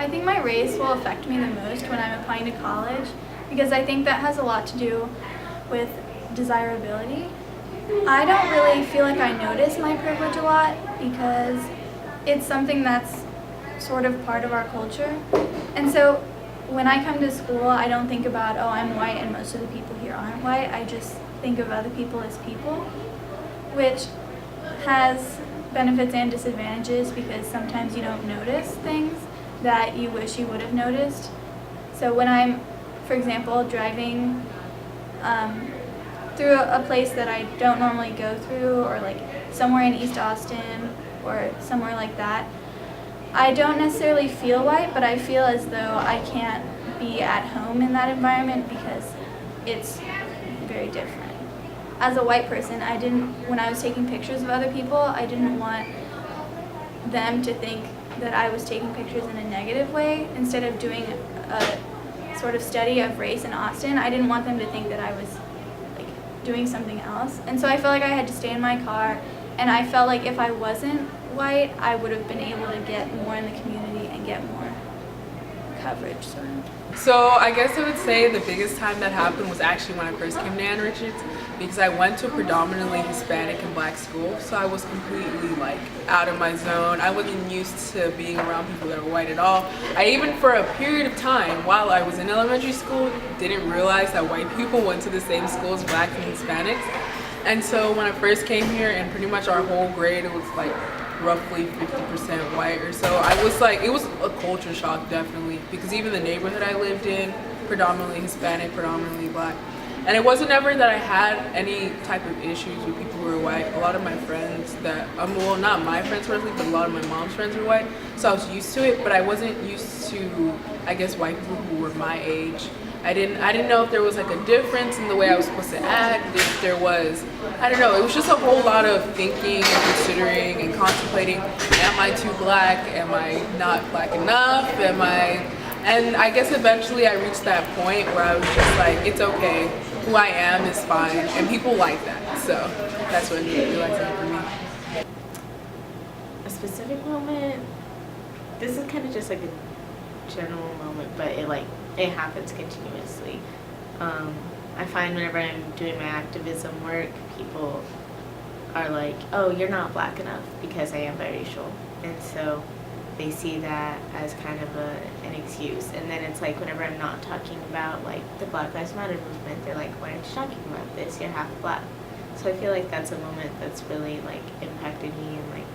I think my race will affect me the most when I'm applying to college because I think that has a lot to do with desirability. I don't really feel like I notice my privilege a lot because it's something that's sort of part of our culture. And so when I come to school, I don't think about, oh, I'm white and most of the people here aren't white. I just think of other people as people, which has benefits and disadvantages because sometimes you don't notice things that you wish you would have noticed. So when I'm, for example, driving through a place that I don't normally go through, or like somewhere in East Austin or somewhere like that, I don't necessarily feel white, but I feel as though I can't be at home in that environment because it's very different. As a white person, when I was taking pictures of other people, I didn't want them to think that I was taking pictures in a negative way. Instead of doing a sort of study of race in Austin, I didn't want them to think that I was like doing something else. And so I felt like I had to stay in my car, and I felt like if I wasn't white, I would have been able to get more in the community and get more coverage. So I guess I would say the biggest time that happened was actually when I first came to Ann Richards, because I went to a predominantly Hispanic and Black school, so I was completely like out of my zone. I wasn't used to being around people that were white at all. I even for a period of time while I was in elementary school didn't realize that white people went to the same school as Blacks and Hispanics. And so when I first came here, and pretty much our whole grade, it was like roughly 50% white or so. I was like, it was a culture shock definitely, because even the neighborhood I lived in, predominantly Hispanic, predominantly Black. And it wasn't ever that I had any type of issues with people who were white. A lot of my friends that, well, not my friends personally, but a lot of my mom's friends were white. So I was used to it, but I wasn't used to, I guess, white people who were my age. I didn't know if there was like a difference in the way I was supposed to act, if there was, I don't know, it was just a whole lot of thinking and considering and contemplating, am I too Black, am I not Black enough, and I guess eventually I reached that point where I was just like, it's okay, who I am is fine, and people like that, so that's what made it like that for me. A specific moment, this is kind of just like a general moment, but it happens continuously. I find whenever I'm doing my activism work, people are like, oh, you're not Black enough because I am biracial. And so they see that as kind of an excuse. And then it's like whenever I'm not talking about like the Black Lives Matter movement, they're like, why aren't you talking about this? You're half Black. So I feel like that's a moment that's really like impacted me, and like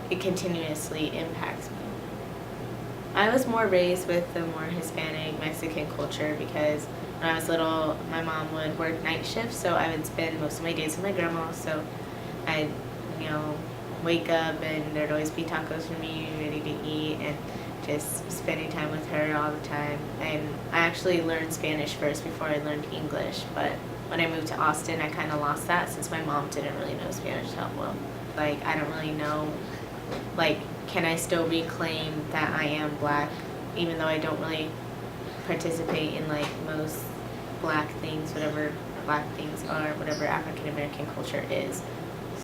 it continuously impacts me. I was more raised with the more Hispanic Mexican culture because when I was little, my mom would work night shifts, so I would spend most of my days with my grandma. So I'd, wake up and there'd always be tacos for me ready to eat, and just spending time with her all the time. And I actually learned Spanish first before I learned English, but when I moved to Austin, I kind of lost that since my mom didn't really know Spanish that well. Like, I don't really know, like, can I still reclaim that I am Black, even though I don't really participate in like most Black things, whatever Black things are, whatever African American culture is.